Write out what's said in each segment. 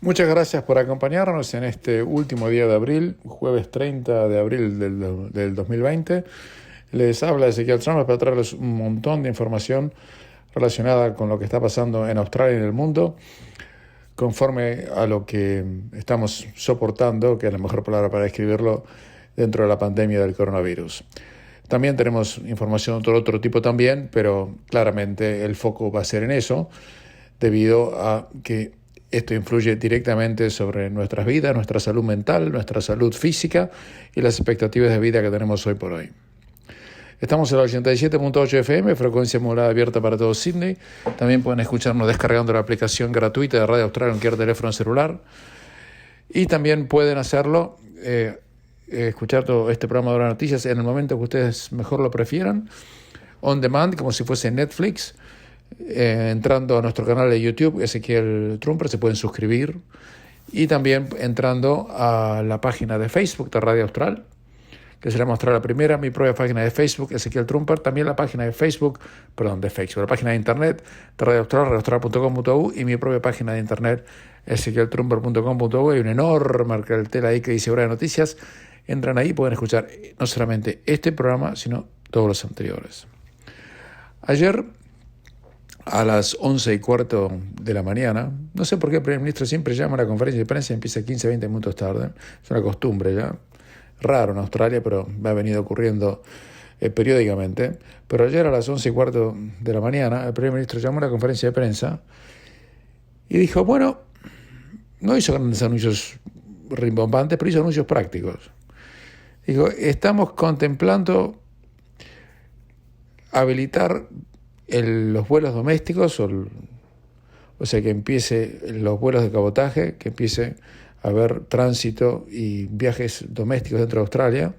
Muchas gracias por acompañarnos en este último día de abril, jueves 30 de abril del 2020. Les habla Ezequiel Trump para traerles un montón de información relacionada con lo que está pasando en Australia y en el mundo, conforme a lo que estamos soportando, que es la mejor palabra para describirlo, dentro de la pandemia del coronavirus. También tenemos información de otro tipo también, pero claramente el foco va a ser en eso, debido a que esto influye directamente sobre nuestras vidas, nuestra salud mental, nuestra salud física y las expectativas de vida que tenemos hoy por hoy. Estamos en el 87.8 FM, frecuencia modulada abierta para todo Sydney. También pueden escucharnos descargando la aplicación gratuita de Radio Australia en cualquier teléfono celular. Y también pueden hacerlo, escuchar todo este programa de las noticias en el momento que ustedes mejor lo prefieran, on demand, como si fuese Netflix. Entrando a nuestro canal de YouTube, Ezequiel Trumper, se pueden suscribir, y también entrando a la página de Facebook de Radio Austral, que se les mostrará la primera, mi propia página de Facebook, Ezequiel Trumper, también la página de la página de internet de Radio Austral, radioaustral.com.au, y mi propia página de internet, ezequieltrumper.com.au. Hay un enorme cartel ahí que dice Hora de Noticias. Entran ahí y pueden escuchar no solamente este programa, sino todos los anteriores. Ayer, a las 11:15 de la mañana, no sé por qué el primer ministro siempre llama a la conferencia de prensa y empieza 15-20 minutos tarde. Es una costumbre ya, raro en Australia, pero me ha venido ocurriendo periódicamente. Pero ayer a las 11:15 de la mañana, el primer ministro llamó a la conferencia de prensa y dijo, bueno, no hizo grandes anuncios rimbombantes, pero hizo anuncios prácticos. Dijo, estamos contemplando habilitar los vuelos domésticos, o sea, que empiece los vuelos de cabotaje, que empiece a haber tránsito y viajes domésticos dentro de Australia,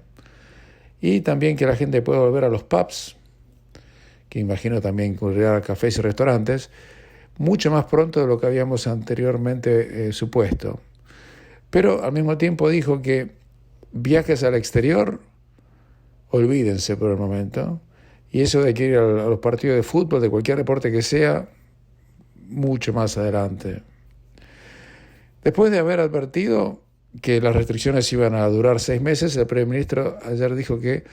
y también que la gente pueda volver a los pubs, que imagino también incluirá cafés y restaurantes, mucho más pronto de lo que habíamos anteriormente supuesto. Pero al mismo tiempo dijo que viajes al exterior, olvídense por el momento. Y eso de que ir a los partidos de fútbol, de cualquier deporte que sea, mucho más adelante. Después de haber advertido que las restricciones iban a durar 6 meses, el primer ministro ayer dijo que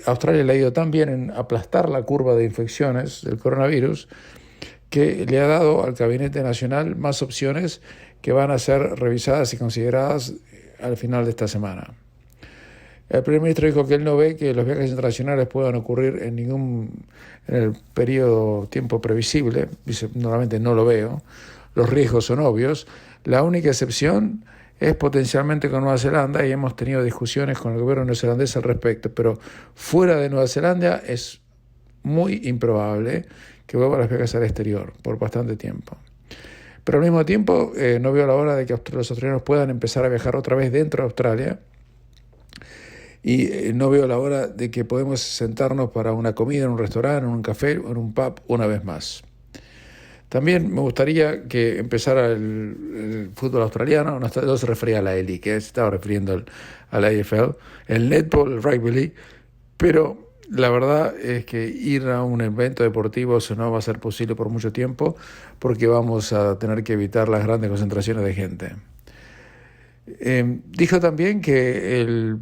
Australia le ha ido tan bien en aplastar la curva de infecciones del coronavirus que le ha dado al Gabinete Nacional más opciones que van a ser revisadas y consideradas al final de esta semana. El primer ministro dijo que él no ve que los viajes internacionales puedan ocurrir en el periodo tiempo previsible. Dice, normalmente no lo veo. Los riesgos son obvios. La única excepción es potencialmente con Nueva Zelanda, y hemos tenido discusiones con el gobierno neozelandés al respecto, pero fuera de Nueva Zelanda es muy improbable que vuelvan los viajes al exterior por bastante tiempo. Pero al mismo tiempo no veo la hora de que los australianos puedan empezar a viajar otra vez dentro de Australia. Y no veo la hora de que podemos sentarnos para una comida en un restaurante, en un café o en un pub una vez más. También me gustaría que empezara el fútbol australiano. No se refería a la ELI, que se estaba refiriendo a la AFL, el netball, el rugby league, pero la verdad es que ir a un evento deportivo eso no va a ser posible por mucho tiempo, porque vamos a tener que evitar las grandes concentraciones de gente. Dijo también que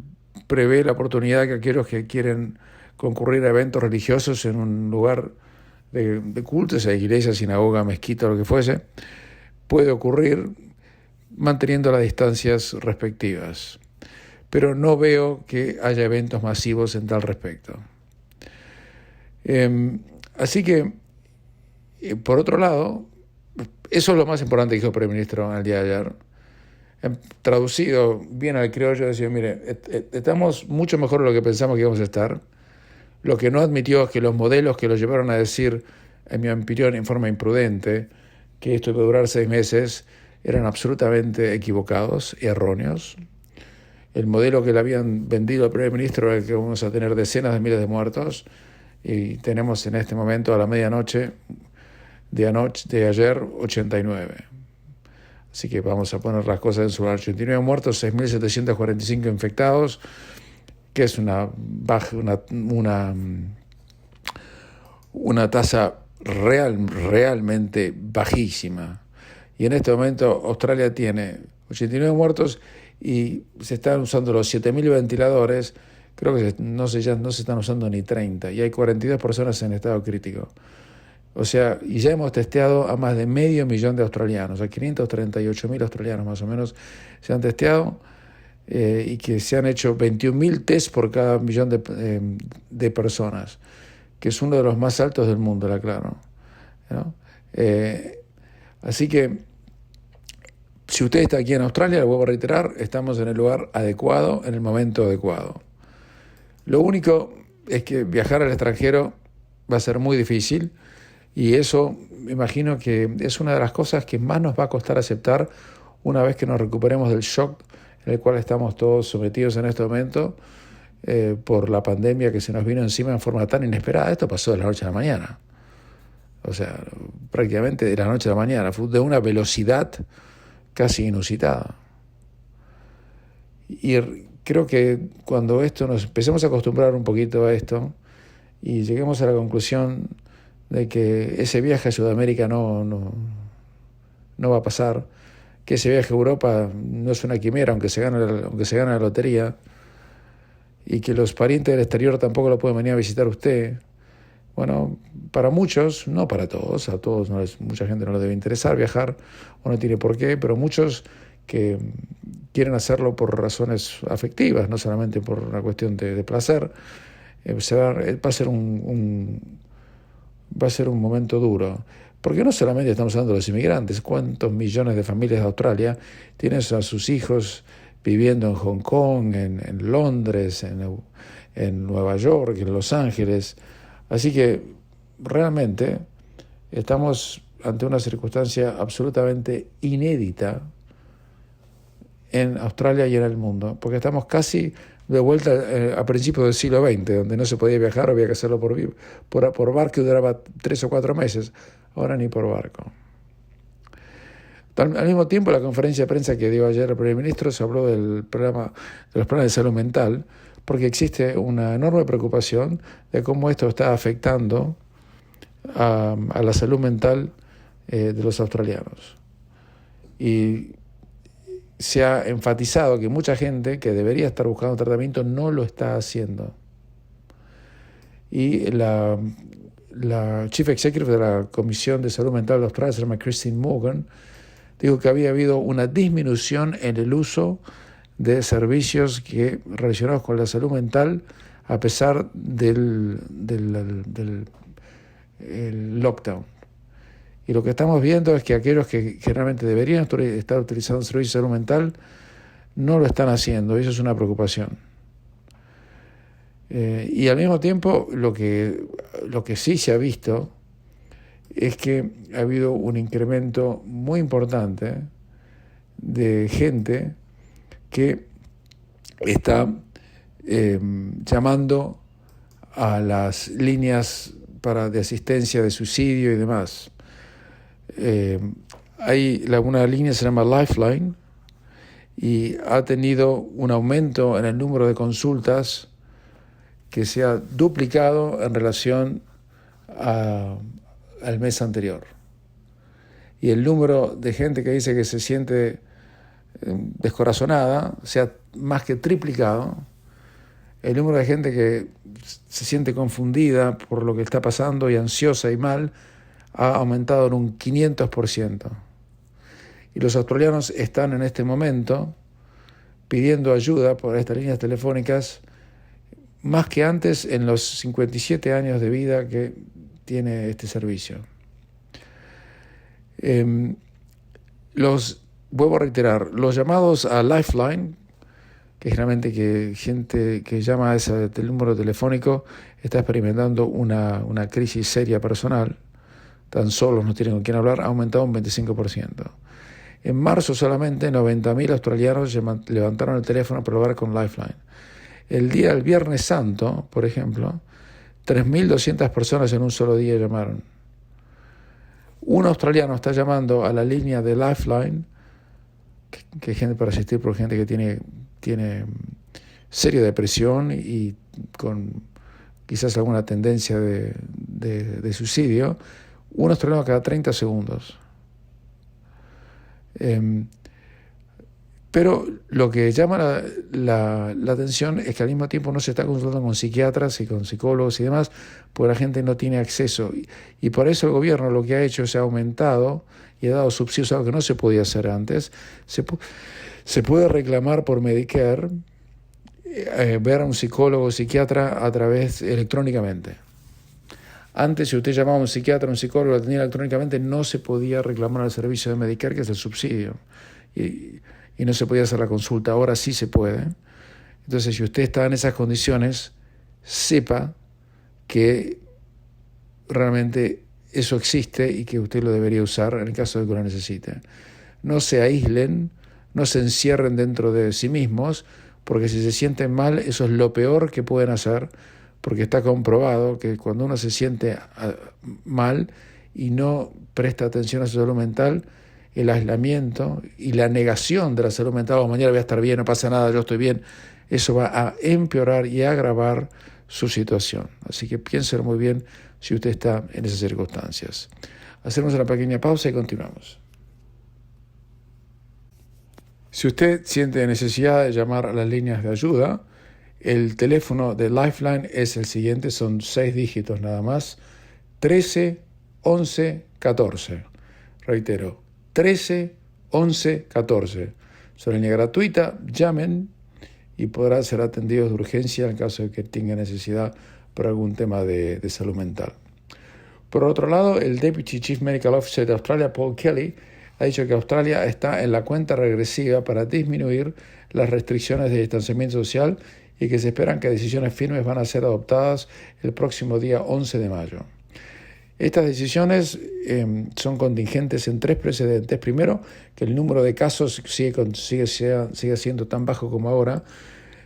prevé la oportunidad que aquellos que quieren concurrir a eventos religiosos en un lugar de culto, sea iglesia, sinagoga, mezquita, lo que fuese, puede ocurrir manteniendo las distancias respectivas. Pero no veo que haya eventos masivos en tal respecto. Así que, por otro lado, eso es lo más importante que dijo el primer ministro en el día de ayer. Traducido bien al criollo, decía, mire, estamos mucho mejor de lo que pensamos que íbamos a estar. Lo que no admitió es que los modelos que lo llevaron a decir, en mi opinión, en forma imprudente, que esto iba a durar 6 meses, eran absolutamente equivocados y erróneos. El modelo que le habían vendido al primer ministro era que vamos a tener decenas de miles de muertos, y tenemos en este momento a la medianoche de ayer 89. Así que vamos a poner las cosas en su lugar. 89 muertos, 6.745 infectados, que es una tasa realmente bajísima. y en este momento Australia tiene 89 muertos y se están usando los 7.000 ventiladores, creo que ya no se están usando ni 30, y hay 42 personas en estado crítico. O sea, y ya hemos testeado a más de 500.000 de australianos, a 538.000 australianos más o menos se han testeado, y que se han hecho 21.000 test por cada millón de personas, que es uno de los más altos del mundo, claro, ¿no? Así que, si usted está aquí en Australia, lo vuelvo a reiterar, estamos en el lugar adecuado, en el momento adecuado. Lo único es que viajar al extranjero va a ser muy difícil, y eso me imagino que es una de las cosas que más nos va a costar aceptar una vez que nos recuperemos del shock en el cual estamos todos sometidos en este momento, por la pandemia que se nos vino encima en forma tan inesperada. Esto pasó de la noche a la mañana. O sea, prácticamente de la noche a la mañana. Fue de una velocidad casi inusitada. Y creo que cuando nos empecemos a acostumbrar un poquito a esto y lleguemos a la conclusión de que ese viaje a Sudamérica no va a pasar, que ese viaje a Europa no es una quimera, aunque se gane la lotería, y que los parientes del exterior tampoco lo pueden venir a visitar usted. Bueno, para muchos, no para todos, a todos mucha gente no le debe interesar viajar, o no tiene por qué, pero muchos que quieren hacerlo por razones afectivas, no solamente por una cuestión de placer, va a ser un momento duro. Porque no solamente estamos hablando de los inmigrantes, cuántos millones de familias de Australia tienen a sus hijos viviendo en Hong Kong, en Londres, en Nueva York, en Los Ángeles. Así que realmente estamos ante una circunstancia absolutamente inédita en Australia y en el mundo, porque estamos casi de vuelta a principios del siglo XX, donde no se podía viajar, había que hacerlo por barco, y duraba 3 o 4 meses. Ahora ni por barco. Al mismo tiempo, la conferencia de prensa que dio ayer el primer ministro se habló de los problemas de salud mental, porque existe una enorme preocupación de cómo esto está afectando a la salud mental de los australianos. Y se ha enfatizado que mucha gente que debería estar buscando tratamiento no lo está haciendo. Y la Chief Executive de la Comisión de Salud Mental de Australia, se llama Christine Morgan, dijo que había habido una disminución en el uso de servicios relacionados con la salud mental a pesar del lockdown. Y lo que estamos viendo es que aquellos que generalmente deberían estar utilizando servicios de salud mental no lo están haciendo, y eso es una preocupación. Y al mismo tiempo, lo que sí se ha visto es que ha habido un incremento muy importante de gente que está llamando a las líneas de asistencia de suicidio y demás. Hay una línea que se llama Lifeline, y ha tenido un aumento en el número de consultas que se ha duplicado en relación al mes anterior. Y el número de gente que dice que se siente descorazonada se ha más que triplicado. El número de gente que se siente confundida por lo que está pasando y ansiosa y mal ha aumentado en un 500%. Y los australianos están en este momento pidiendo ayuda por estas líneas telefónicas más que antes en los 57 años de vida que tiene este servicio. Vuelvo a reiterar, los llamados a Lifeline, que generalmente gente que llama a ese número telefónico está experimentando una crisis seria personal, tan solos, no tienen con quién hablar, ha aumentado un 25%. En marzo solamente 90.000 australianos levantaron el teléfono para hablar con Lifeline. El Viernes Santo, por ejemplo, 3.200 personas en un solo día llamaron. Un australiano está llamando a la línea de Lifeline, que es gente para asistir por gente que tiene seria depresión y con quizás alguna tendencia de suicidio. Un australiano cada 30 segundos. Pero lo que llama la atención es que al mismo tiempo no se está consultando con psiquiatras y con psicólogos y demás, porque la gente no tiene acceso. Y por eso el gobierno lo que ha hecho es ha aumentado y ha dado subsidios, algo que no se podía hacer antes. Se puede reclamar por Medicare, ver a un psicólogo o psiquiatra a través electrónicamente. Antes, si usted llamaba a un psiquiatra o un psicólogo, lo tenía electrónicamente, no se podía reclamar al servicio de Medicare, que es el subsidio. Y no se podía hacer la consulta. Ahora sí se puede. Entonces, si usted está en esas condiciones, sepa que realmente eso existe y que usted lo debería usar en el caso de que lo necesite. No se aíslen, no se encierren dentro de sí mismos, porque si se sienten mal, eso es lo peor que pueden hacer, porque está comprobado que cuando uno se siente mal y no presta atención a su salud mental, el aislamiento y la negación de la salud mental, mañana voy a estar bien, no pasa nada, yo estoy bien, eso va a empeorar y agravar su situación. Así que piénselo muy bien si usted está en esas circunstancias. Hacemos una pequeña pausa y continuamos. Si usted siente necesidad de llamar a las líneas de ayuda, el teléfono de Lifeline es el siguiente, son 6 dígitos nada más, 13 11 14. Reitero, 13 11 14. Es una línea gratuita, llamen y podrán ser atendidos de urgencia en caso de que tengan necesidad por algún tema de salud mental. Por otro lado, el Deputy Chief Medical Officer de Australia, Paul Kelly, ha dicho que Australia está en la cuenta regresiva para disminuir las restricciones de distanciamiento social y que se esperan que decisiones firmes van a ser adoptadas el próximo día 11 de mayo. Estas decisiones son contingentes en 3 precedentes. Primero, que el número de casos sigue siendo tan bajo como ahora.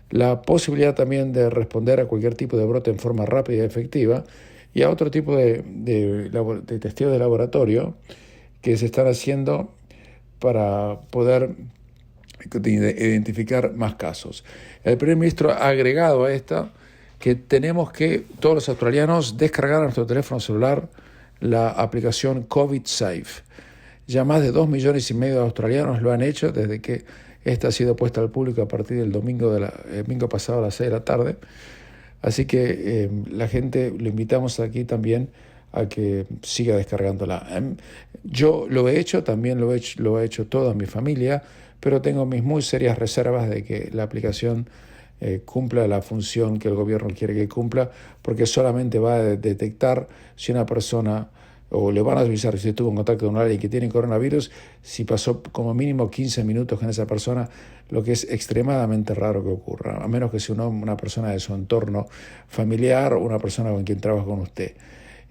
La posibilidad también de responder a cualquier tipo de brote en forma rápida y efectiva. Y a otro tipo de testeo de laboratorio que se están haciendo para poder identificar más casos. El primer ministro ha agregado a esta que tenemos que todos los australianos descargar a nuestro teléfono celular la aplicación COVID Safe. Ya más de 2,5 millones de australianos lo han hecho desde que esta ha sido puesta al público a partir del domingo pasado a las 6 de la tarde. Así que la gente lo invitamos aquí también a que siga descargándola. Yo lo he hecho, también lo ha hecho toda mi familia, pero tengo mis muy serias reservas de que la aplicación cumpla la función que el gobierno quiere que cumpla, porque solamente va a detectar si una persona, o le van a avisar si estuvo en contacto con alguien que tiene coronavirus, si pasó como mínimo 15 minutos con esa persona, lo que es extremadamente raro que ocurra, a menos que sea una persona de su entorno familiar o una persona con quien trabaja con usted.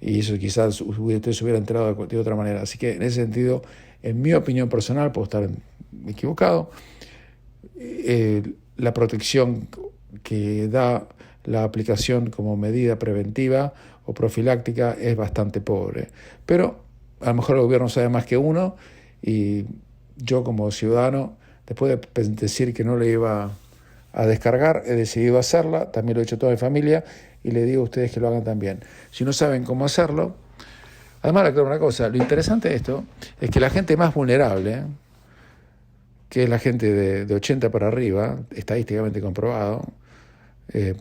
Y eso quizás usted se hubiera enterado de otra manera. Así que en ese sentido, en mi opinión personal, puedo estar equivocado, la protección que da la aplicación como medida preventiva o profiláctica es bastante pobre. Pero a lo mejor el gobierno sabe más que uno y yo como ciudadano, después de decir que no le iba a descargar, he decidido hacerla, también lo he hecho toda mi familia y le digo a ustedes que lo hagan también. Si no saben cómo hacerlo, además le aclaro una cosa, lo interesante de esto es que la gente más vulnerable, que es la gente de 80 para arriba, estadísticamente comprobado,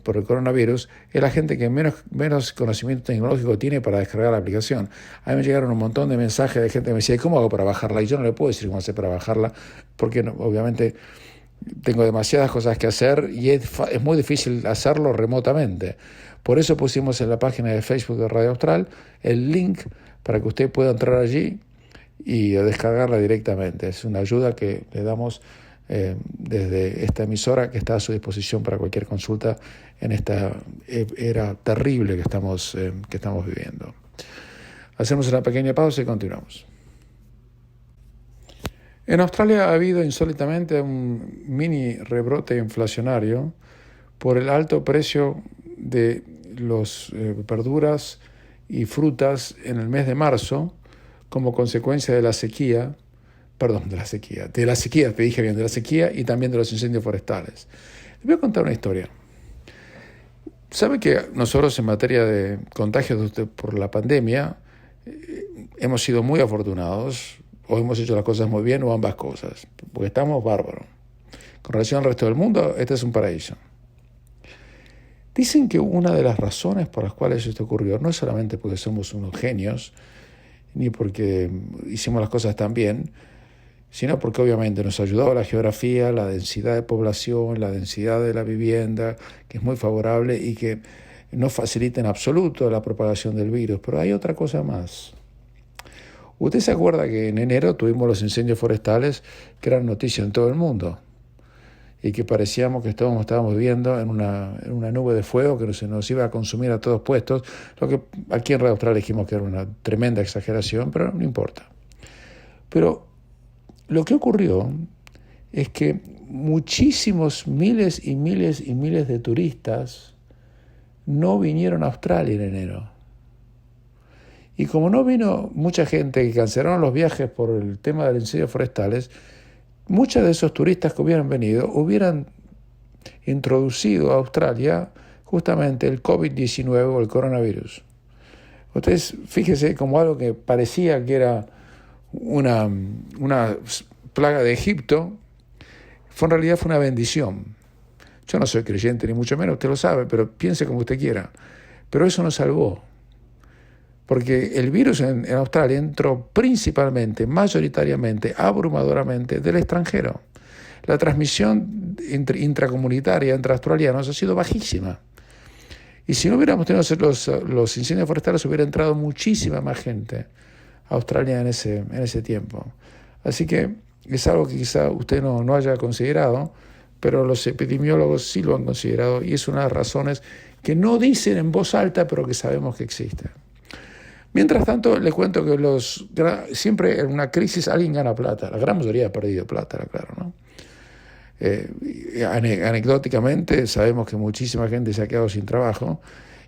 por el coronavirus, es la gente que menos conocimiento tecnológico tiene para descargar la aplicación. A mí me llegaron un montón de mensajes de gente que me decía, ¿cómo hago para bajarla? Y yo no le puedo decir cómo hacer para bajarla, porque obviamente tengo demasiadas cosas que hacer y es muy difícil hacerlo remotamente. Por eso pusimos en la página de Facebook de Radio Austral el link para que usted pueda entrar allí y descargarla directamente. Es una ayuda que le damos desde esta emisora, que está a su disposición para cualquier consulta en esta era terrible que estamos viviendo. Hacemos una pequeña pausa y continuamos. En Australia ha habido insólitamente un mini rebrote inflacionario por el alto precio de los verduras y frutas en el mes de marzo como consecuencia de la sequía y también de los incendios forestales. Les voy a contar una historia. ¿Sabe que nosotros en materia de contagios por la pandemia hemos sido muy afortunados? o hemos hecho las cosas muy bien o ambas cosas, porque estamos bárbaros. Con relación al resto del mundo, este es un paraíso. Dicen que una de las razones por las cuales esto ocurrió no es solamente porque somos unos genios, ni porque hicimos las cosas tan bien, sino porque obviamente nos ayudó la geografía, la densidad de población, la densidad de la vivienda, que es muy favorable y que no facilita en absoluto la propagación del virus. Pero hay otra cosa más. ¿Usted se acuerda que en enero tuvimos los incendios forestales que eran noticia en todo el mundo? Y que parecíamos que estábamos viviendo en una nube de fuego que se nos iba a consumir a todos puestos, lo que aquí en Radio Austral dijimos que era una tremenda exageración, pero no importa. Pero lo que ocurrió es que muchísimos miles y miles y miles de turistas no vinieron a Australia en enero. Y como no vino mucha gente que cancelaron los viajes por el tema de los incendios forestales, muchos de esos turistas que hubieran venido hubieran introducido a Australia justamente el COVID-19 o el coronavirus. Ustedes fíjense como algo que parecía que era una plaga de Egipto, en realidad fue una bendición. Yo no soy creyente ni mucho menos, usted lo sabe, pero piense como usted quiera. Pero eso nos salvó. Porque el virus en Australia entró principalmente, mayoritariamente, abrumadoramente del extranjero. La transmisión intracomunitaria entre australianos ha sido bajísima. Y si no hubiéramos tenido los incendios forestales, hubiera entrado muchísima más gente a Australia en ese tiempo. Así que es algo que quizá usted no haya considerado, pero los epidemiólogos sí lo han considerado y es una de las razones que no dicen en voz alta, pero que sabemos que existen. Mientras tanto, le cuento que siempre en una crisis alguien gana plata. La gran mayoría ha perdido plata, claro, ¿no? Anecdóticamente, sabemos que muchísima gente se ha quedado sin trabajo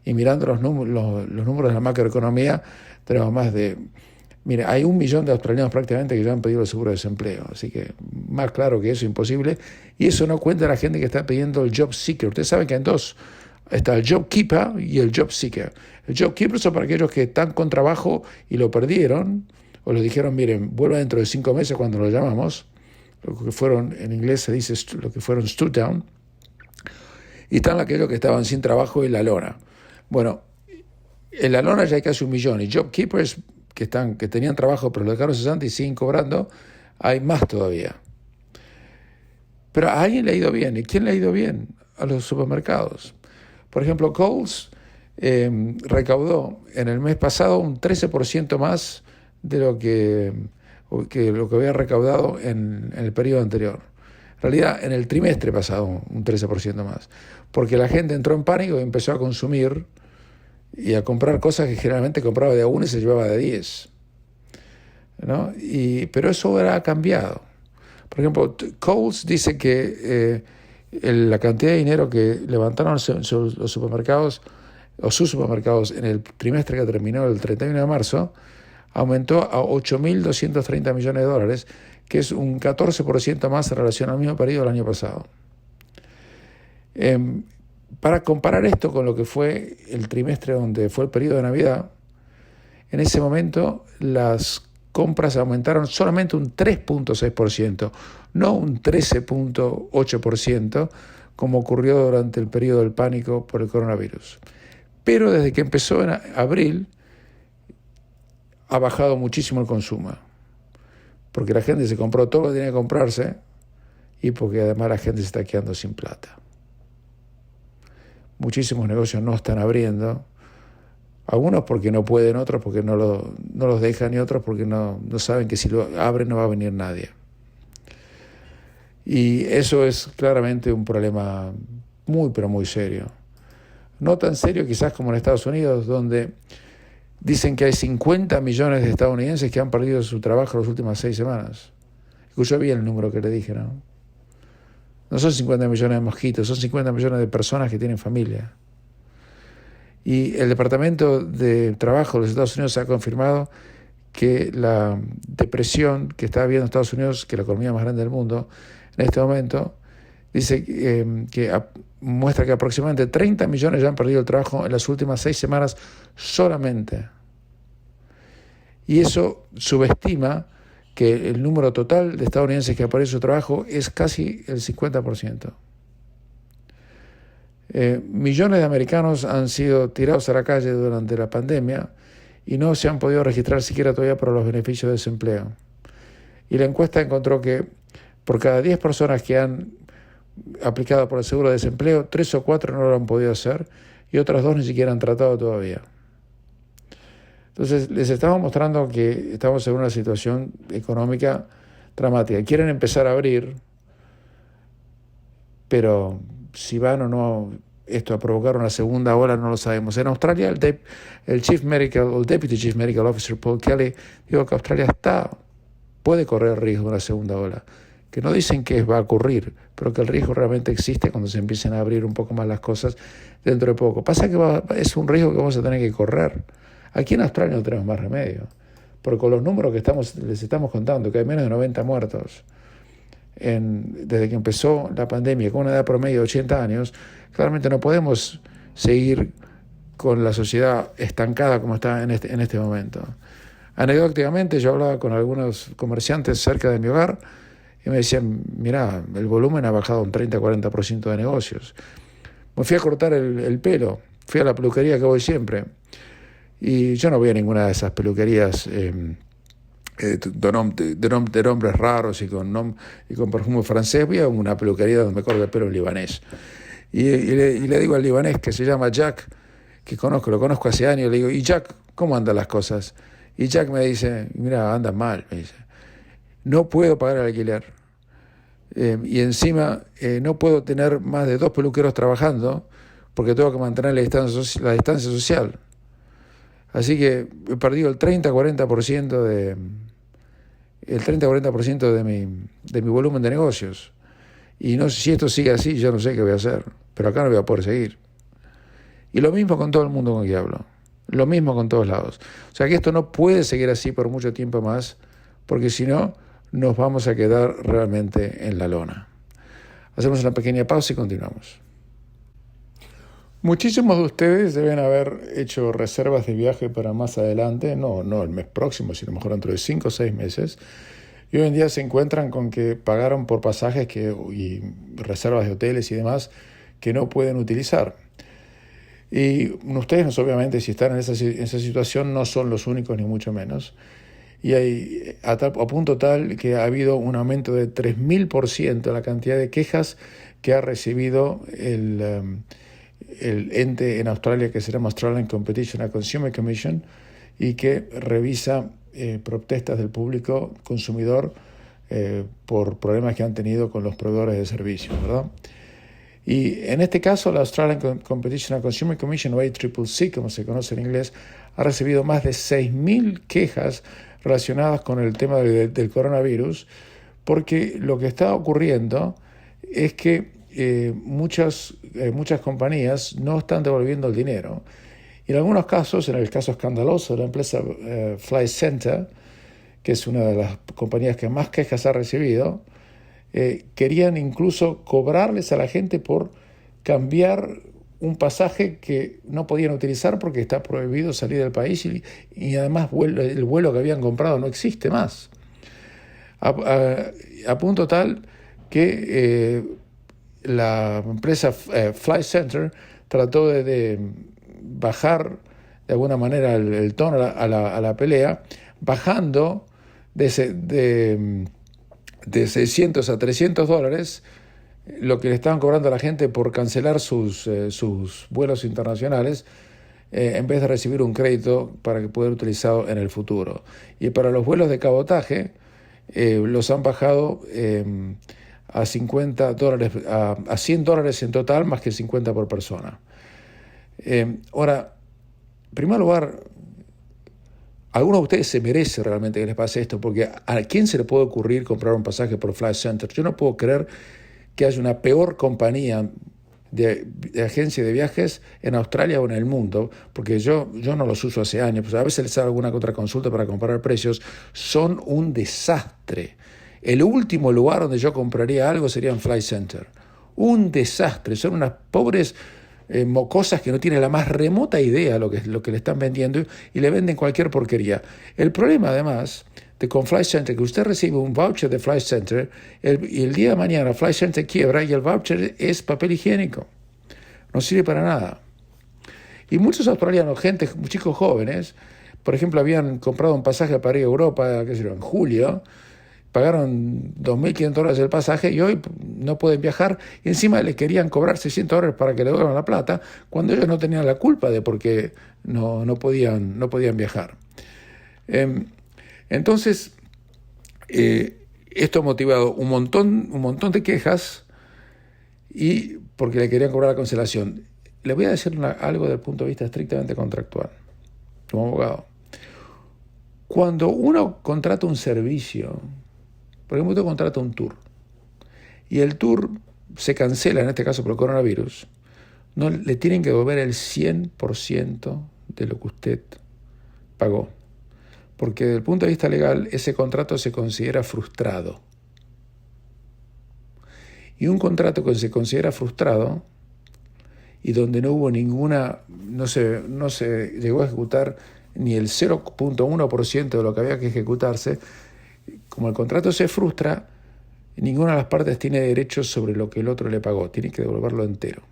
y mirando los números de la macroeconomía, tenemos más de... Mire, hay 1 millón de australianos prácticamente que ya han pedido el seguro de desempleo, así que más claro que eso, imposible. Y eso no cuenta a la gente que está pidiendo el job seeker. Ustedes saben que hay dos. Está el job keeper y el job seeker. El job keeper son para aquellos que están con trabajo y lo perdieron, o les dijeron, miren, vuelva dentro de 5 meses cuando lo llamamos, lo que fueron, en inglés se dice lo que fueron stood down, y están aquellos que estaban sin trabajo en la lona. Bueno, en la lona ya hay casi 1 millón, y job keepers que tenían trabajo pero lo dejaron cesante y siguen cobrando, hay más todavía. Pero a alguien le ha ido bien. ¿Y quién le ha ido bien? A los supermercados. Por ejemplo, Coles recaudó en el mes pasado un 13% más de lo que había recaudado en el periodo anterior. En realidad, en el trimestre pasado un 13% más. Porque la gente entró en pánico y empezó a consumir y a comprar cosas que generalmente compraba de a 1 y se llevaba de 10. ¿No? Pero eso ahora ha cambiado. Por ejemplo, Coles dice que la cantidad de dinero que levantaron los supermercados o sus supermercados en el trimestre que terminó el 31 de marzo aumentó a $8.230 millones, que es un 14% más en relación al mismo periodo del año pasado. Para comparar esto con lo que fue el trimestre donde fue el periodo de Navidad, en ese momento las compras aumentaron solamente un 3.6%, no un 13.8%, como ocurrió durante el periodo del pánico por el coronavirus. Pero desde que empezó en abril, ha bajado muchísimo el consumo, porque la gente se compró todo lo que tenía que comprarse y porque además la gente se está quedando sin plata. Muchísimos negocios no están abriendo, algunos porque no pueden, otros porque no los dejan y otros porque no saben que si lo abren no va a venir nadie. Y eso es claramente un problema muy, pero muy serio. No tan serio quizás como en Estados Unidos, donde dicen que hay 50 millones de estadounidenses que han perdido su trabajo las últimas 6 semanas. Escuchó bien el número que le dije, ¿no? No son 50 millones de mosquitos, son 50 millones de personas que tienen familia. Y el Departamento de Trabajo de los Estados Unidos ha confirmado que la depresión que está habiendo en Estados Unidos, que es la economía más grande del mundo, en este momento, dice que muestra que aproximadamente 30 millones ya han perdido el trabajo en las últimas 6 semanas solamente. Y eso subestima que el número total de estadounidenses que ha perdido su trabajo es casi el 50%. Millones de americanos han sido tirados a la calle durante la pandemia y no se han podido registrar siquiera todavía para los beneficios de desempleo. Y la encuesta encontró que por cada 10 personas que han aplicado por el seguro de desempleo, 3 o 4 no lo han podido hacer y otras 2 ni siquiera han tratado todavía. Entonces, les estamos mostrando que estamos en una situación económica dramática. Quieren empezar a abrir, pero si van o no esto a provocar una segunda ola no lo sabemos. En Australia, el Deputy Chief Medical Officer Paul Kelly dijo que Australia puede correr el riesgo de una segunda ola, que no dicen que va a ocurrir, pero que el riesgo realmente existe cuando se empiecen a abrir un poco más las cosas dentro de poco. Pasa que es un riesgo que vamos a tener que correr. Aquí en Australia no tenemos más remedio, porque con los números que les estamos contando, que hay menos de 90 muertos desde que empezó la pandemia, con una edad promedio de 80 años, claramente no podemos seguir con la sociedad estancada como está en este momento. Anecdóticamente, yo hablaba con algunos comerciantes cerca de mi hogar y me decían, mirá, el volumen ha bajado un 30-40% de negocios. Me fui a cortar el pelo, fui a la peluquería que voy siempre, y yo no voy a ninguna de esas peluquerías de nombres raros y con perfume francés. Voy a una peluquería donde me corto el pelo en libanés. Y le digo al libanés, que se llama Jack, que lo conozco hace años, le digo, ¿y Jack, cómo andan las cosas? Y Jack me dice, mira, andan mal, me dice. No puedo pagar el alquiler. Y encima no puedo tener más de 2 peluqueros trabajando porque tengo que mantener la distancia social. Así que he perdido el 30-40% de mi volumen de negocios. Y no sé si esto sigue así, yo no sé qué voy a hacer, pero acá no voy a poder seguir. Y lo mismo con todo el mundo con el que hablo, lo mismo con todos lados. O sea que esto no puede seguir así por mucho tiempo más, porque si no, nos vamos a quedar realmente en la lona. Hacemos una pequeña pausa y continuamos. Muchísimos de ustedes deben haber hecho reservas de viaje para más adelante, no el mes próximo, sino mejor dentro de 5 o 6 meses. Y hoy en día se encuentran con que pagaron por pasajes y reservas de hoteles y demás que no pueden utilizar. Y ustedes, obviamente, si están en esa situación, no son los únicos, ni mucho menos. Y hay a punto tal que ha habido un aumento de 3.000% la cantidad de quejas que ha recibido el ente en Australia que se llama Australian Competition and Consumer Commission y que revisa protestas del público consumidor por problemas que han tenido con los proveedores de servicios, ¿verdad? Y en este caso la Australian Competition and Consumer Commission, o ACCC, como se conoce en inglés, ha recibido más de 6.000 quejas relacionadas con el tema del coronavirus, porque lo que está ocurriendo es que muchas compañías no están devolviendo el dinero. Y en algunos casos, en el caso escandaloso de la empresa Flight Centre, que es una de las compañías que más quejas ha recibido, querían incluso cobrarles a la gente por cambiar un pasaje que no podían utilizar porque está prohibido salir del país y además el vuelo que habían comprado no existe más. A punto tal que la empresa Flight Centre trató de bajar de alguna manera el tono a la pelea, bajando de 600 a $300 lo que le estaban cobrando a la gente por cancelar sus vuelos internacionales, en vez de recibir un crédito para que pueda ser utilizado en el futuro. Y para los vuelos de cabotaje los han bajado a $50, a $100 en total, más que 50 por persona. Ahora, en primer lugar, algunos de ustedes se merece realmente que les pase esto, porque ¿a quién se le puede ocurrir comprar un pasaje por Flight Centre? Yo no puedo creer que haya una peor compañía de agencia de viajes en Australia o en el mundo, porque yo no los uso hace años, pues a veces les hago alguna contraconsulta para comparar precios, son un desastre. El último lugar donde yo compraría algo sería en Flight Centre. Un desastre, son unas pobres mocosas que no tienen la más remota idea de lo que le están vendiendo y le venden cualquier porquería. El problema, además, con Flight Center, que usted recibe un voucher de Flight Center y el día de mañana Flight Center quiebra y el voucher es papel higiénico. No sirve para nada. Y muchos australianos, chicos jóvenes, por ejemplo, habían comprado un pasaje para ir a Europa, qué sé yo, en julio, pagaron $2.500 el pasaje y hoy no pueden viajar y encima les querían cobrar $600 para que le devuelvan la plata cuando ellos no tenían la culpa de por qué no podían viajar. Entonces, esto ha motivado un montón de quejas y porque le querían cobrar la cancelación. Le voy a decir algo desde el punto de vista estrictamente contractual, como abogado. Cuando uno contrata un servicio, por ejemplo, usted contrata un tour, y el tour se cancela, en este caso por el coronavirus, no le tienen que devolver el 100% de lo que usted pagó. Porque desde el punto de vista legal, ese contrato se considera frustrado. Y un contrato que se considera frustrado y donde no hubo no se llegó a ejecutar ni el 0.1% de lo que había que ejecutarse, como el contrato se frustra, ninguna de las partes tiene derechos sobre lo que el otro le pagó, tiene que devolverlo entero.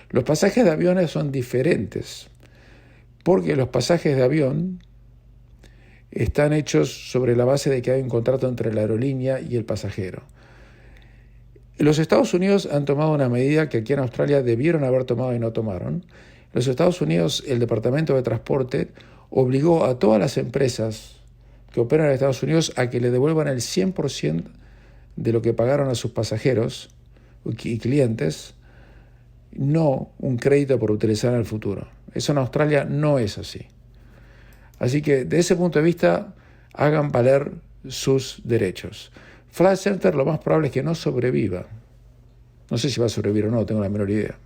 Los pasajes de aviones son diferentes, porque los pasajes de avión están hechos sobre la base de que hay un contrato entre la aerolínea y el pasajero. Los Estados Unidos han tomado una medida que aquí en Australia debieron haber tomado y no tomaron. Los Estados Unidos, el Departamento de Transporte, obligó a todas las empresas que operan en Estados Unidos a que le devuelvan el 100% de lo que pagaron a sus pasajeros y clientes, no un crédito por utilizar en el futuro. Eso en Australia no es así. Así que, de ese punto de vista, hagan valer sus derechos. Flight Center lo más probable es que no sobreviva. No sé si va a sobrevivir o no, tengo la menor idea.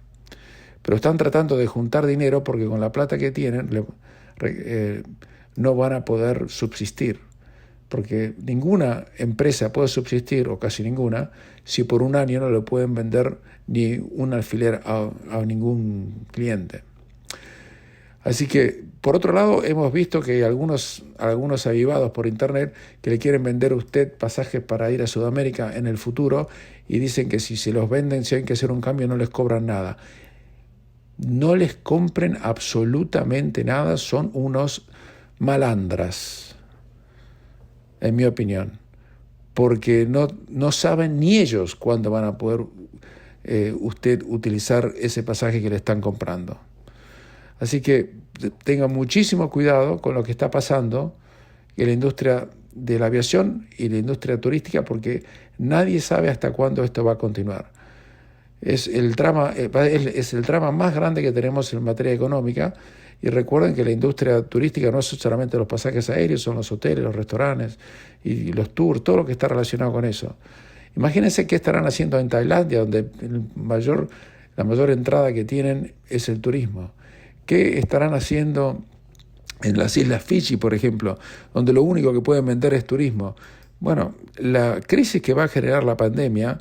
Pero están tratando de juntar dinero porque con la plata que tienen no van a poder subsistir. Porque ninguna empresa puede subsistir, o casi ninguna, si por un año no le pueden vender ni un alfiler a ningún cliente. Así que, por otro lado, hemos visto que hay algunos avivados por internet que le quieren vender a usted pasajes para ir a Sudamérica en el futuro y dicen que si se los venden, si hay que hacer un cambio, no les cobran nada. No les compren absolutamente nada, son unos malandras, en mi opinión, porque no saben ni ellos cuándo van a poder usted utilizar ese pasaje que le están comprando. Así que tengan muchísimo cuidado con lo que está pasando en la industria de la aviación y la industria turística, porque nadie sabe hasta cuándo esto va a continuar. Es el drama más grande que tenemos en materia económica, y recuerden que la industria turística no es solamente los pasajes aéreos, son los hoteles, los restaurantes y los tours, todo lo que está relacionado con eso. Imagínense qué estarán haciendo en Tailandia, donde la mayor entrada que tienen es el turismo. ¿Qué estarán haciendo en las Islas Fiji, por ejemplo, donde lo único que pueden vender es turismo? Bueno, la crisis que va a generar la pandemia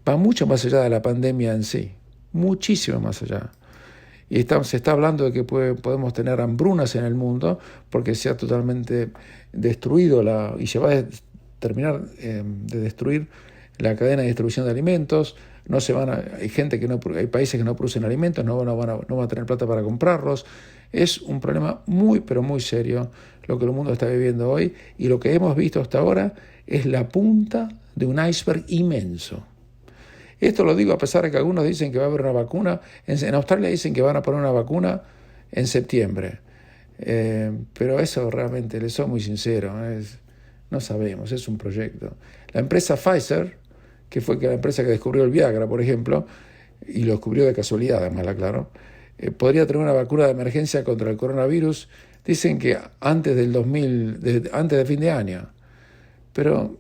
va mucho más allá de la pandemia en sí, muchísimo más allá. Y se está hablando de que podemos tener hambrunas en el mundo porque se ha totalmente destruido y se va a terminar de destruir la cadena de distribución de alimentos. Hay países que no producen alimentos, no van a tener plata para comprarlos. Es un problema muy, pero muy serio lo que el mundo está viviendo hoy, y lo que hemos visto hasta ahora es la punta de un iceberg inmenso. Esto lo digo a pesar de que algunos dicen que va a haber una vacuna. En Australia dicen que van a poner una vacuna en septiembre. Pero eso realmente, les soy muy sincero, no sabemos, es un proyecto. La empresa Pfizer, que fue la empresa que descubrió el Viagra, por ejemplo, y lo descubrió de casualidad, además, claro, podría tener una vacuna de emergencia contra el coronavirus, dicen que antes de fin de año, pero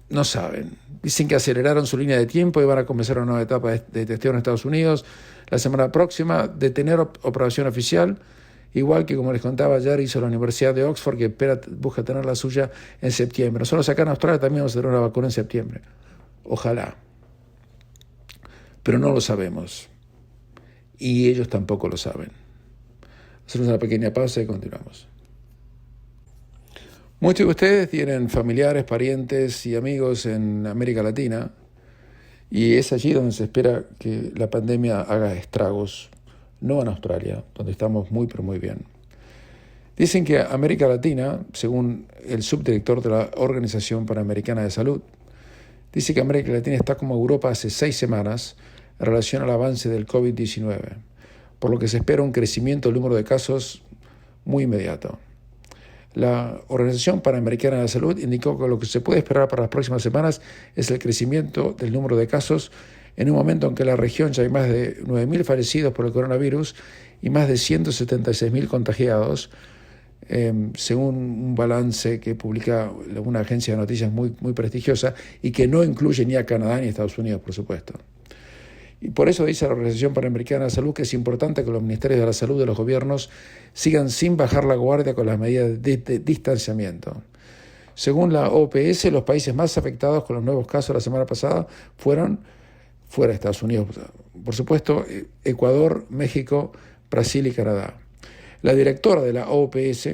no saben. Dicen que aceleraron su línea de tiempo y van a comenzar una nueva etapa de testeo en Estados Unidos la semana próxima, de tener operación oficial, igual que, como les contaba ayer, hizo la Universidad de Oxford, que busca tener la suya en septiembre. Nosotros acá en Australia también vamos a tener una vacuna en septiembre. Ojalá. Pero no lo sabemos. Y ellos tampoco lo saben. Hacemos una pequeña pausa y continuamos. Muchos de ustedes tienen familiares, parientes y amigos en América Latina y es allí donde se espera que la pandemia haga estragos, no en Australia, donde estamos muy pero muy bien. Dicen que América Latina, según el subdirector de la Organización Panamericana de Salud, dice que América Latina está como Europa hace 6 semanas en relación al avance del COVID-19, por lo que se espera un crecimiento del número de casos muy inmediato. La Organización Panamericana de la Salud indicó que lo que se puede esperar para las próximas semanas es el crecimiento del número de casos en un momento en que en la región ya hay más de 9.000 fallecidos por el coronavirus y más de 176.000 contagiados, según un balance que publica una agencia de noticias muy prestigiosa y que no incluye ni a Canadá ni a Estados Unidos, por supuesto. Y por eso dice la Organización Panamericana de la Salud que es importante que los ministerios de la salud de los gobiernos sigan sin bajar la guardia con las medidas de distanciamiento. Según la OPS, los países más afectados con los nuevos casos la semana pasada fueron, fuera de Estados Unidos, por supuesto, Ecuador, México, Brasil y Canadá. La directora de la OPS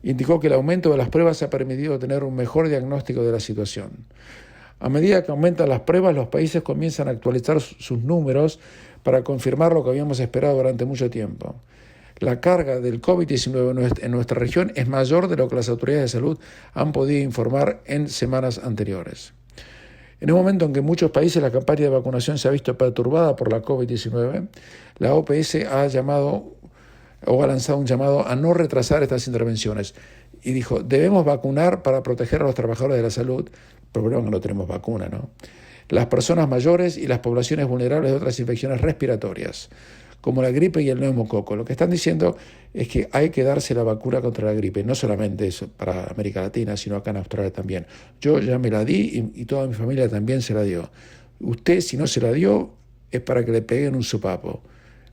indicó que el aumento de las pruebas ha permitido tener un mejor diagnóstico de la situación. A medida que aumentan las pruebas, los países comienzan a actualizar sus números para confirmar lo que habíamos esperado durante mucho tiempo. La carga del COVID-19 en nuestra región es mayor de lo que las autoridades de salud han podido informar en semanas anteriores. En un momento en que en muchos países la campaña de vacunación se ha visto perturbada por la COVID-19, la OPS ha lanzado un llamado a no retrasar estas intervenciones y dijo, debemos vacunar para proteger a los trabajadores de la salud. Problema es que no tenemos vacuna, ¿no? Las personas mayores y las poblaciones vulnerables de otras infecciones respiratorias, como la gripe y el neumococo. Lo que están diciendo es que hay que darse la vacuna contra la gripe, no solamente eso para América Latina, sino acá en Australia también. Yo ya me la di y toda mi familia también se la dio. Usted, si no se la dio, es para que le peguen un sopapo.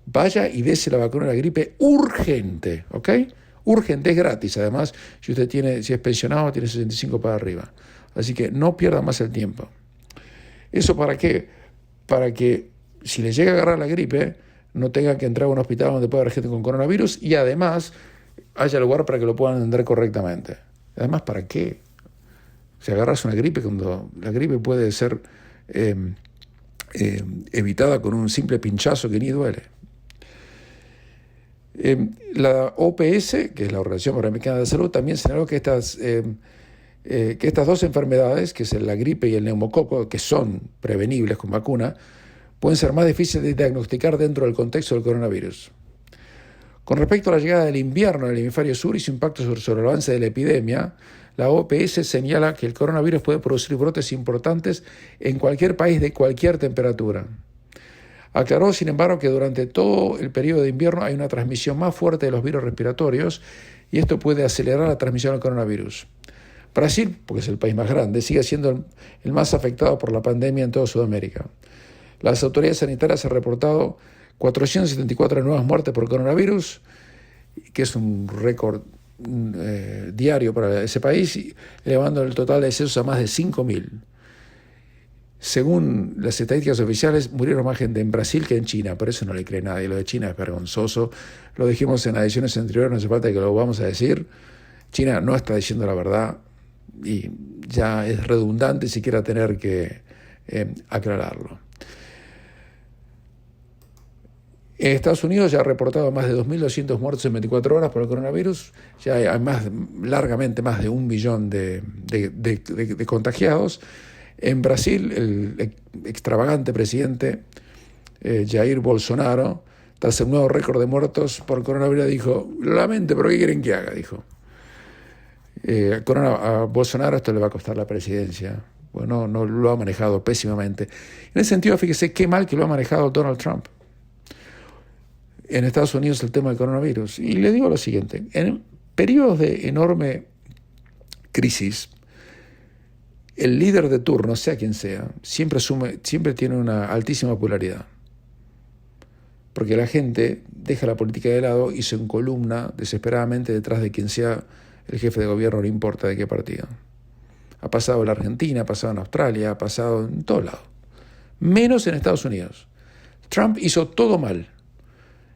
Vaya y dése la vacuna de la gripe urgente, ¿ok? Urgente, es gratis, además, si es pensionado, tiene 65 para arriba. Así que no pierda más el tiempo. ¿Eso para qué? Para que si le llega a agarrar la gripe, no tenga que entrar a un hospital donde pueda haber gente con coronavirus y además haya lugar para que lo puedan atender correctamente. Además, ¿para qué? Si agarras una gripe, cuando la gripe puede ser evitada con un simple pinchazo que ni duele. La OPS, que es la Organización Panamericana de la Salud, también señaló que estas dos enfermedades, que es la gripe y el neumococo, que son prevenibles con vacuna, pueden ser más difíciles de diagnosticar dentro del contexto del coronavirus. Con respecto a la llegada del invierno en el hemisferio sur y su impacto sobre el avance de la epidemia, la OPS señala que el coronavirus puede producir brotes importantes en cualquier país de cualquier temperatura. Aclaró, sin embargo, que durante todo el periodo de invierno hay una transmisión más fuerte de los virus respiratorios y esto puede acelerar la transmisión del coronavirus. Brasil, porque es el país más grande, sigue siendo el más afectado por la pandemia en toda Sudamérica. Las autoridades sanitarias han reportado 474 nuevas muertes por coronavirus, que es un récord diario para ese país, elevando el total de decesos a más de 5.000. Según las estadísticas oficiales, murieron más gente en Brasil que en China, pero eso no le cree nadie. Lo de China es vergonzoso. Lo dijimos en ediciones anteriores, no hace falta que lo vamos a decir. China no está diciendo la verdad y ya es redundante siquiera tener que aclararlo. En Estados Unidos ya ha reportado más de 2.200 muertos en 24 horas por el coronavirus. Ya hay largamente más de 1 millón de contagiados. En Brasil, el extravagante presidente Jair Bolsonaro, tras el nuevo récord de muertos por coronavirus, dijo, lo lamento, pero ¿qué quieren que haga? Dijo. A Bolsonaro esto le va a costar la presidencia. Bueno, no lo ha manejado pésimamente. En ese sentido, fíjese qué mal que lo ha manejado Donald Trump en Estados Unidos el tema del coronavirus. Y le digo lo siguiente, en periodos de enorme crisis, el líder de turno, sea quien sea, siempre tiene una altísima popularidad. Porque la gente deja la política de lado y se encolumna desesperadamente detrás de quien sea el jefe de gobierno, no importa de qué partido. Ha pasado en la Argentina, ha pasado en Australia, ha pasado en todos lados. Menos en Estados Unidos. Trump hizo todo mal.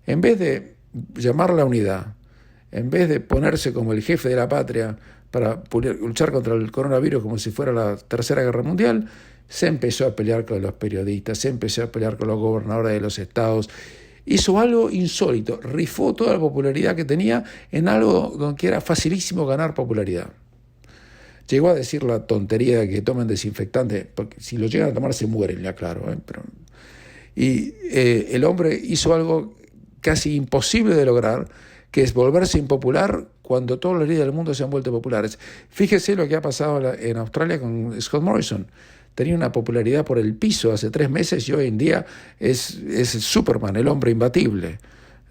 En vez de llamar a la unidad, en vez de ponerse como el jefe de la patria para luchar contra el coronavirus como si fuera la Tercera Guerra Mundial, se empezó a pelear con los periodistas, se empezó a pelear con los gobernadores de los estados. Hizo algo insólito, rifó toda la popularidad que tenía en algo donde era facilísimo ganar popularidad. Llegó a decir la tontería de que tomen desinfectante, porque si lo llegan a tomar se mueren, ya claro. El hombre hizo algo casi imposible de lograr, que es volverse impopular cuando todos los líderes del mundo se han vuelto populares. Fíjese lo que ha pasado en Australia con Scott Morrison. Tenía una popularidad por el piso hace 3 meses y hoy en día es Superman, el hombre imbatible,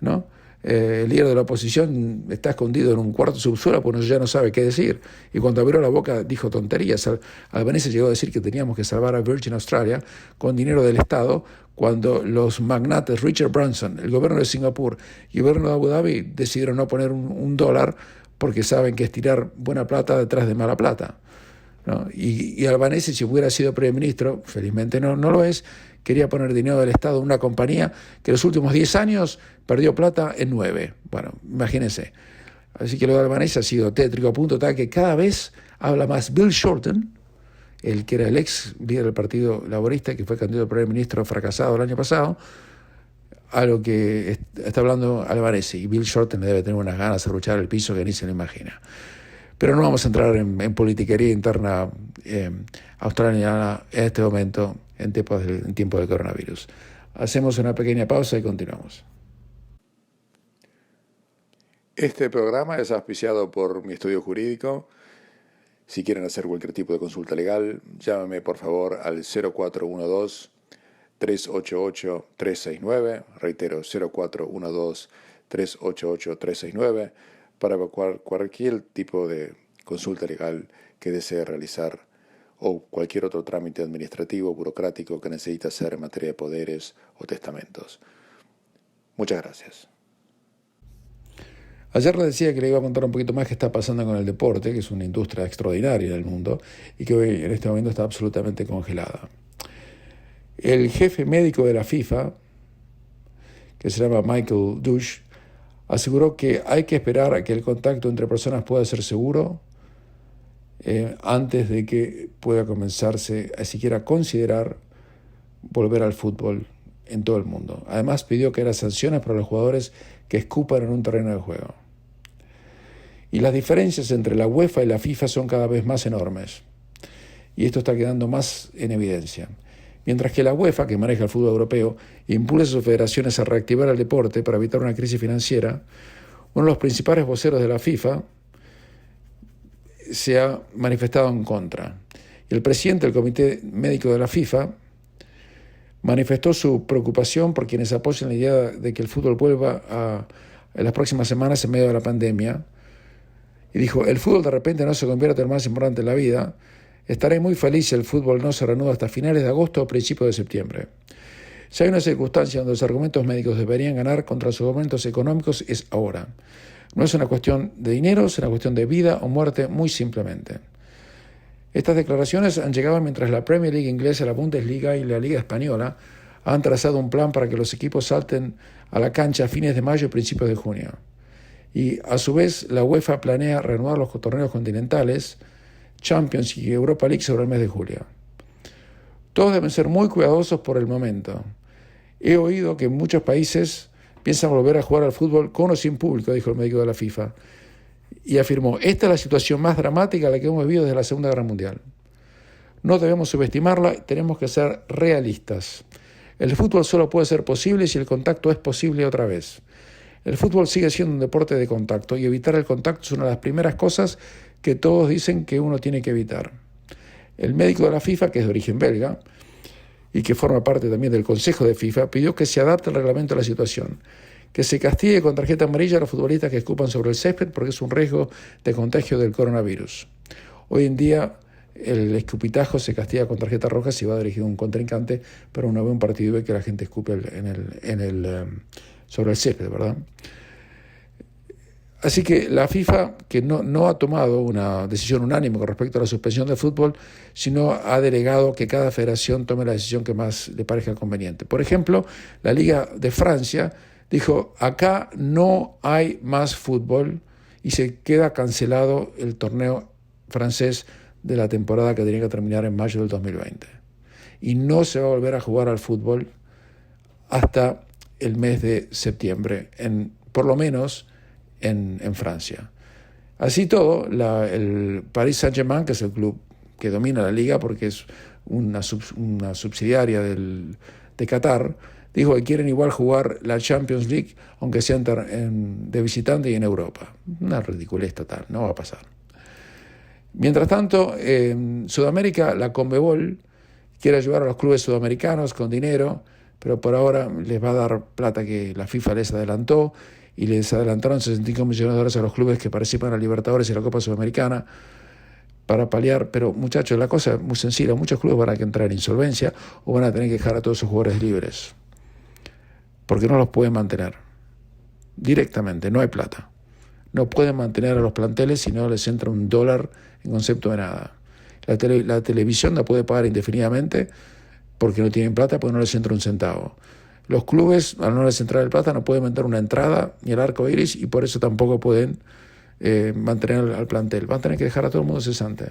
¿no? El líder de la oposición está escondido en un cuarto subsuelo porque ya no sabe qué decir. Y cuando abrió la boca dijo tonterías. Albanese llegó a decir que teníamos que salvar a Virgin Australia con dinero del Estado, cuando los magnates Richard Branson, el gobierno de Singapur y el gobierno de Abu Dhabi decidieron no poner un dólar porque saben que es tirar buena plata detrás de mala plata, ¿no? Y Albanese, si hubiera sido primer ministro, felizmente no lo es, quería poner dinero del Estado en una compañía que en los últimos 10 años perdió plata en 9. Bueno, imagínense. Así que lo de Albanese ha sido tétrico, a punto tal que cada vez habla más Bill Shorten, el que era el ex líder del Partido Laborista, que fue candidato a primer ministro fracasado el año pasado, a lo que está hablando Albanese. Y Bill Shorten le debe tener unas ganas de luchar el piso que ni se lo imagina. Pero no vamos a entrar en politiquería interna australiana en este momento, en tiempo del coronavirus. Hacemos una pequeña pausa y continuamos. Este programa es auspiciado por mi estudio jurídico. Si quieren hacer cualquier tipo de consulta legal, llámame por favor al 0412-388-369, reitero, 0412-388-369, para cualquier tipo de consulta legal que desee realizar o cualquier otro trámite administrativo, burocrático que necesite hacer en materia de poderes o testamentos. Muchas gracias. Ayer les decía que le iba a contar un poquito más qué está pasando con el deporte, que es una industria extraordinaria en el mundo y que hoy en este momento está absolutamente congelada. El jefe médico de la FIFA, que se llama Michael Dush, aseguró que hay que esperar a que el contacto entre personas pueda ser seguro antes de que pueda comenzarse a siquiera considerar volver al fútbol en todo el mundo. Además pidió que haya sanciones para los jugadores que escupan en un terreno de juego. Y las diferencias entre la UEFA y la FIFA son cada vez más enormes. Y esto está quedando más en evidencia. Mientras que la UEFA, que maneja el fútbol europeo, impulsa a sus federaciones a reactivar el deporte para evitar una crisis financiera, uno de los principales voceros de la FIFA se ha manifestado en contra. Y el presidente del Comité Médico de la FIFA manifestó su preocupación por quienes apoyan la idea de que el fútbol vuelva en las próximas semanas en medio de la pandemia. Y dijo, el fútbol de repente no se convierte en más importante en la vida. Estaré muy feliz si el fútbol no se reanuda hasta finales de agosto o principios de septiembre. Si hay una circunstancia donde los argumentos médicos deberían ganar contra los argumentos económicos es ahora. No es una cuestión de dinero, es una cuestión de vida o muerte, muy simplemente. Estas declaraciones han llegado mientras la Premier League inglesa, la Bundesliga y la Liga Española han trazado un plan para que los equipos salten a la cancha a fines de mayo y principios de junio. Y a su vez la UEFA planea reanudar los torneos continentales, Champions y Europa League sobre el mes de julio. Todos deben ser muy cuidadosos por el momento. He oído que en muchos países piensan volver a jugar al fútbol con o sin público, dijo el médico de la FIFA. Y afirmó, esta es la situación más dramática a la que hemos vivido desde la Segunda Guerra Mundial. No debemos subestimarla, tenemos que ser realistas. El fútbol solo puede ser posible si el contacto es posible otra vez. El fútbol sigue siendo un deporte de contacto y evitar el contacto es una de las primeras cosas que todos dicen que uno tiene que evitar. El médico de la FIFA, que es de origen belga y que forma parte también del Consejo de FIFA, pidió que se adapte el reglamento a la situación, que se castigue con tarjeta amarilla a los futbolistas que escupan sobre el césped porque es un riesgo de contagio del coronavirus. Hoy en día el escupitajo se castiga con tarjeta roja si va dirigido a un contrincante, pero uno ve un partido y ve que la gente escupe sobre el césped, ¿verdad? Así que la FIFA, que no ha tomado una decisión unánime con respecto a la suspensión del fútbol, sino ha delegado que cada federación tome la decisión que más le parezca conveniente. Por ejemplo, la Liga de Francia dijo, acá no hay más fútbol y se queda cancelado el torneo francés de la temporada que tenía que terminar en mayo del 2020. Y no se va a volver a jugar al fútbol hasta el mes de septiembre, por lo menos en Francia. Así todo, el Paris Saint-Germain, que es el club que domina la liga porque es una subsidiaria de Qatar, dijo que quieren igual jugar la Champions League, aunque sean de visitante y en Europa. Una ridiculez total, no va a pasar. Mientras tanto, en Sudamérica, la Conmebol quiere ayudar a los clubes sudamericanos con dinero, pero por ahora les va a dar plata que la FIFA les adelantó, y les adelantaron 65 millones de dólares a los clubes que participan en la Libertadores y la Copa Sudamericana para paliar. Pero muchachos, la cosa es muy sencilla. Muchos clubes van a entrar en insolvencia o van a tener que dejar a todos sus jugadores libres porque no los pueden mantener directamente, no hay plata. No pueden mantener a los planteles si no les entra $1 en concepto de nada. La televisión la puede pagar indefinidamente porque no tienen plata, porque no les entra un centavo. Los clubes, al no les entrar el plata, no pueden meter una entrada ni el arco iris, y por eso tampoco pueden mantener al plantel. Van a tener que dejar a todo el mundo cesante.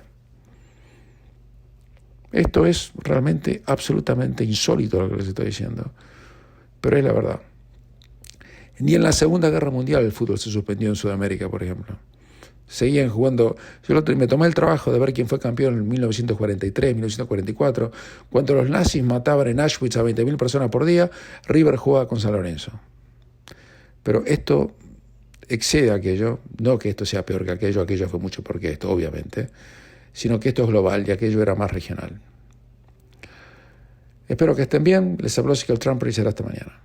Esto es realmente absolutamente insólito lo que les estoy diciendo, pero es la verdad. Ni en la Segunda Guerra Mundial el fútbol se suspendió en Sudamérica, por ejemplo. Seguían jugando. Yo me tomé el trabajo de ver quién fue campeón en 1943, 1944, cuando los nazis mataban en Auschwitz a 20.000 personas por día. River jugaba con San Lorenzo. Pero esto excede aquello, no que esto sea peor que aquello fue mucho peor que esto, obviamente, sino que esto es global y aquello era más regional. Espero que estén bien. Les habló Ezequiel Trump y será hasta mañana.